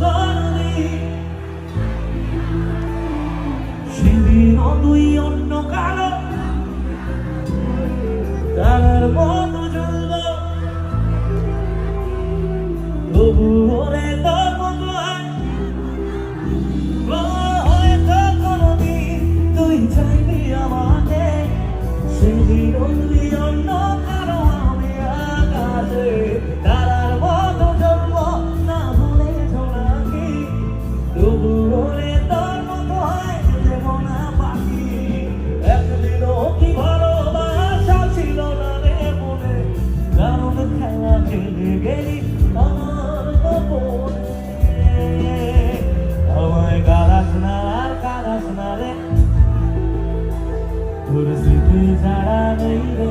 করবি সেদিন তুই অন্য কারো তার মতো জ্বলব তবু ওরে তোর মতো হয়তো কোনদিন তুই চাইবি আমাকে সেদিন তুই অন্য কারো আমি আকাশে তারার মতো জ্বলব না ভুলে ঝোনাকি তবু ওরে তোর মতো হয় দেব না পাখি একদিনও কি ভালোবাসা ছিল না রে মনে কারণ খেলা খেলে গেলি আমার গোপনে আমায় কারাস না রে তোর স্মৃতি ছাড়া নেই রে